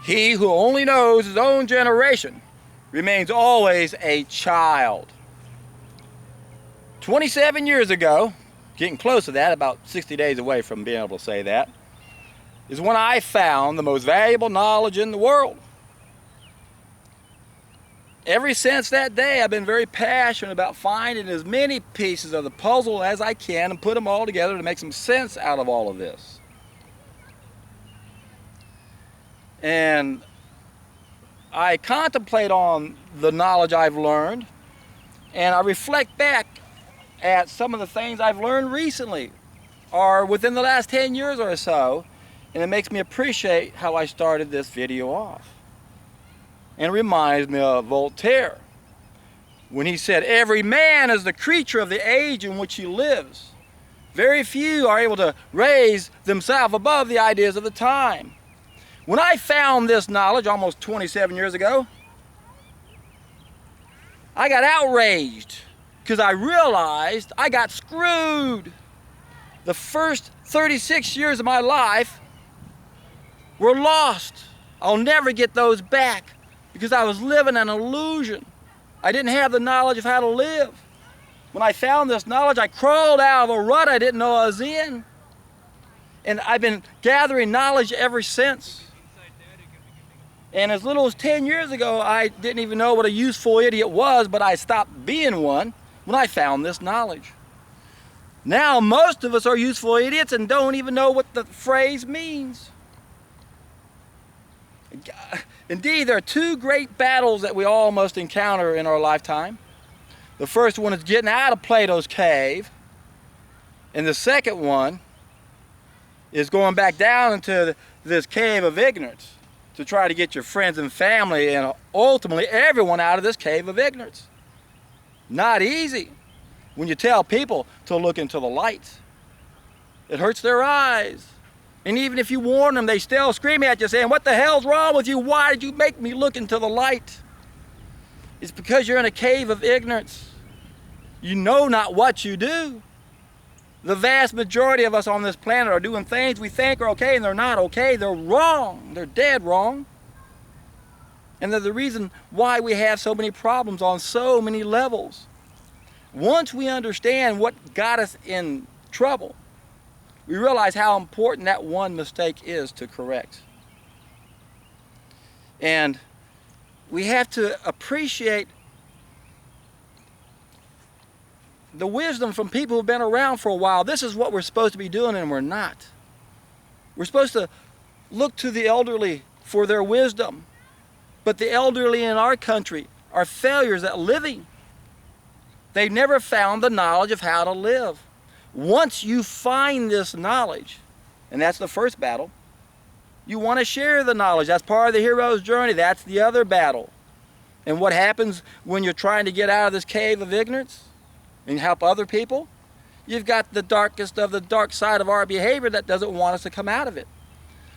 He who only knows his own generation remains always a child. 27 years ago, getting close to that, about 60 days away from being able to say that, is when I found the most valuable knowledge in the world. Ever since that day, I've been very passionate about finding as many pieces of the puzzle as I can and put them all together to make some sense out of all of this. And I contemplate on the knowledge I've learned, and I reflect back at some of the things I've learned recently or within the last 10 years or so, and it makes me appreciate how I started this video off. And it reminds me of Voltaire when he said, "Every man is the creature of the age in which he lives. Very few are able to raise themselves above the ideas of the time." When I found this knowledge almost 27 years ago, I got outraged because I realized I got screwed. The first 36 years of my life were lost. I'll never get those back because I was living an illusion. I didn't have the knowledge of how to live. When I found this knowledge, I crawled out of a rut I didn't know I was in. And I've been gathering knowledge ever since. And as little as 10 years ago, I didn't even know what a useful idiot was, but I stopped being one when I found this knowledge. Now most of us are useful idiots and don't even know what the phrase means. Indeed, there are two great battles that we all must encounter in our lifetime. The first one is getting out of Plato's cave, and the second one is going back down into this cave of ignorance to try to get your friends and family and ultimately everyone out of this cave of ignorance. Not easy when you tell people to look into the light. It hurts their eyes. And even if you warn them, they still scream at you saying, "What the hell's wrong with you? Why did you make me look into the light?" It's because you're in a cave of ignorance. You know not what you do. The vast majority of us on this planet are doing things we think are okay, and they're not okay. They're wrong. They're dead wrong. And they're the reason why we have so many problems on so many levels. Once we understand what got us in trouble, we realize how important that one mistake is to correct. And we have to appreciate the wisdom from people who've been around for a while. This is what we're supposed to be doing, and we're not. We're supposed to look to the elderly for their wisdom. But the elderly in our country are failures at living. They've never found the knowledge of how to live. Once you find this knowledge, and that's the first battle, you want to share the knowledge. That's part of the hero's journey. That's the other battle. And what happens when you're trying to get out of this cave of ignorance and help other people? You've got the darkest of the dark side of our behavior that doesn't want us to come out of it.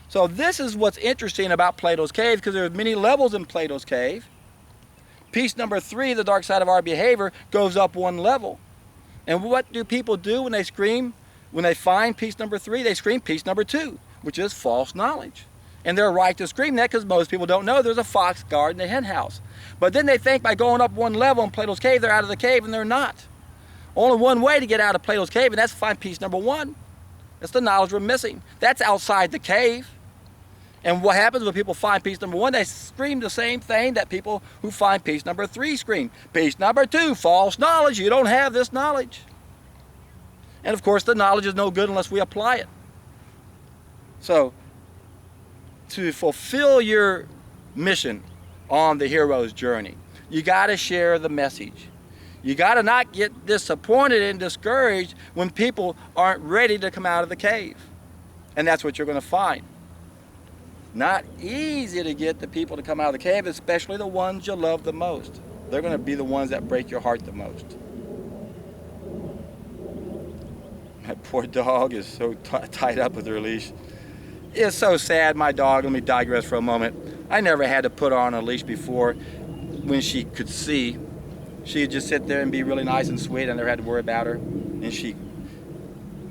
So this is what's interesting about Plato's cave, because there are many levels in Plato's cave. Piece number 3, the dark side of our behavior, goes up one level. And what do people do when they scream? When they find piece number 3, they scream piece number 2, which is false knowledge. And they're right to scream that because most people don't know there's a fox guarding the hen house. But then they think by going up one level in Plato's cave, they're out of the cave, and they're not. Only one way to get out of Plato's cave, and that's to find piece number 1. That's the knowledge we're missing. That's outside the cave. And what happens when people find piece number 1? They scream the same thing that people who find piece number 3 scream. Piece number 2, false knowledge. You don't have this knowledge. And of course, the knowledge is no good unless we apply it. So, to fulfill your mission on the hero's journey, you got to share the message. You got to not get disappointed and discouraged when people aren't ready to come out of the cave. And that's what you're going to find. Not easy to get the people to come out of the cave, especially the ones you love the most. They're going to be the ones that break your heart the most. My poor dog is so tied up with her leash. It's so sad, my dog. Let me digress for a moment. I never had to put her on a leash before when she could see. She'd just sit there and be really nice and sweet. I never had to worry about her. And she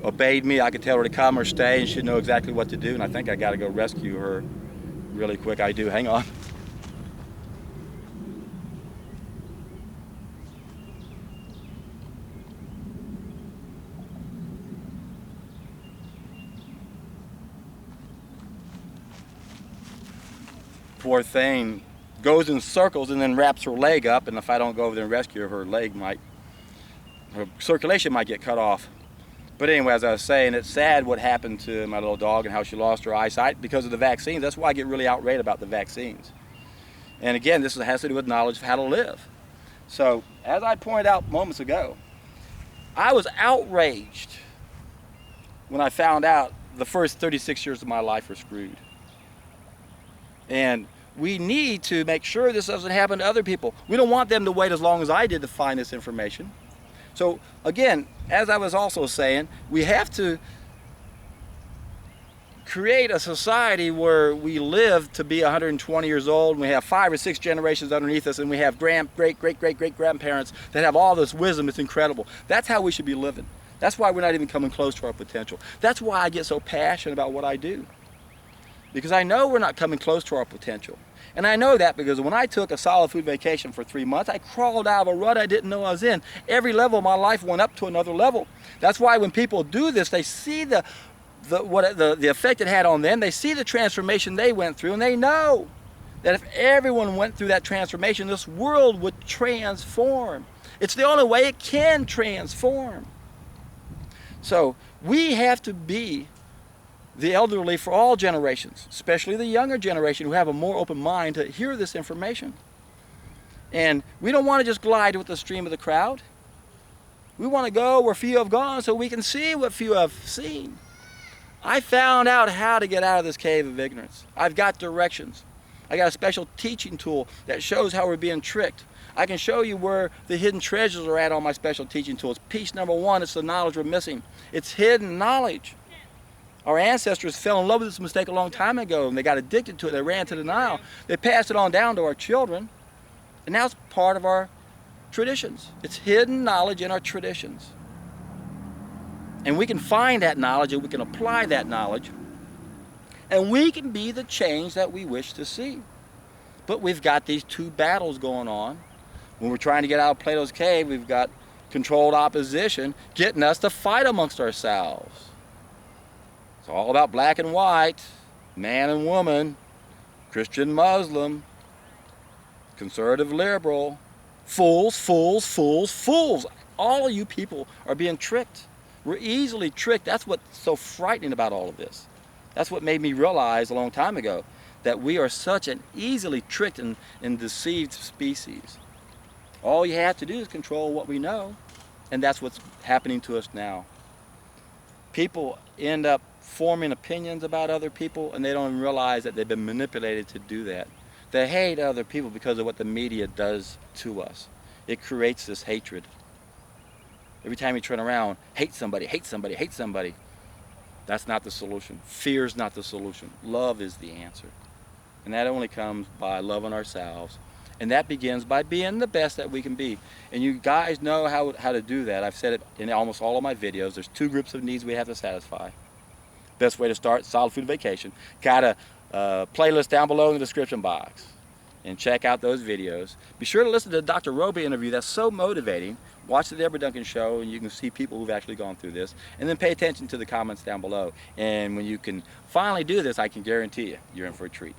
obeyed me. I could tell her to come or stay, and she'd know exactly what to do. And I think I got to go rescue her really quick. I do. Hang on. Poor thing goes in circles and then wraps her leg up, and if I don't go over there and rescue her, her circulation might get cut off. But anyway, as I was saying, it's sad what happened to my little dog and how she lost her eyesight because of the vaccines. That's why I get really outraged about the vaccines. And again, this has to do with knowledge of how to live. So, as I pointed out moments ago, I was outraged when I found out the first 36 years of my life were screwed. And we need to make sure this doesn't happen to other people. We don't want them to wait as long as I did to find this information. So again, as I was also saying, we have to create a society where we live to be 120 years old, and we have 5 or 6 generations underneath us, and we have great-great-great-great-grandparents that have all this wisdom. It's incredible. That's how we should be living. That's why we're not even coming close to our potential. That's why I get so passionate about what I do. Because I know we're not coming close to our potential. And I know that because when I took a solid food vacation for 3 months, I crawled out of a rut I didn't know I was in. Every level of my life went up to another level. That's why when people do this, they see the effect it had on them. They see the transformation they went through, and they know that if everyone went through that transformation, this world would transform. It's the only way it can transform. So we have to be the elderly for all generations, especially the younger generation who have a more open mind to hear this information. And we don't want to just glide with the stream of the crowd. We want to go where few have gone so we can see what few have seen. I found out how to get out of this cave of ignorance. I've got directions. I got a special teaching tool that shows how we're being tricked. I can show you where the hidden treasures are at on my special teaching tools. Piece number 1 is the knowledge we're missing. It's hidden knowledge. Our ancestors fell in love with this mistake a long time ago, and they got addicted to it. They ran to denial. They passed it on down to our children, and now it's part of our traditions. It's hidden knowledge in our traditions. And we can find that knowledge, and we can apply that knowledge, and we can be the change that we wish to see. But we've got these 2 battles going on. When we're trying to get out of Plato's cave, we've got controlled opposition getting us to fight amongst ourselves. It's all about black and white, man and woman, Christian, Muslim, conservative, liberal, fools, fools, fools, fools. All of you people are being tricked. We're easily tricked. That's what's so frightening about all of this. That's what made me realize a long time ago that we are such an easily tricked and deceived species. All you have to do is control what we know, and that's what's happening to us now. People end up forming opinions about other people, and they don't even realize that they've been manipulated to do that. They hate other people because of what the media does to us. It creates this hatred. Every time you turn around, hate somebody, hate somebody, hate somebody. That's not the solution. Fear's not the solution. Love is the answer. And that only comes by loving ourselves. And that begins by being the best that we can be. And you guys know how to do that. I've said it in almost all of my videos. There's 2 groups of needs we have to satisfy. Best way to start, solid food vacation. Got a playlist down below in the description box. And check out those videos. Be sure to listen to the Dr. Roby interview. That's so motivating. Watch the Deborah Duncan show, and you can see people who've actually gone through this. And then pay attention to the comments down below. And when you can finally do this, I can guarantee you, you're in for a treat.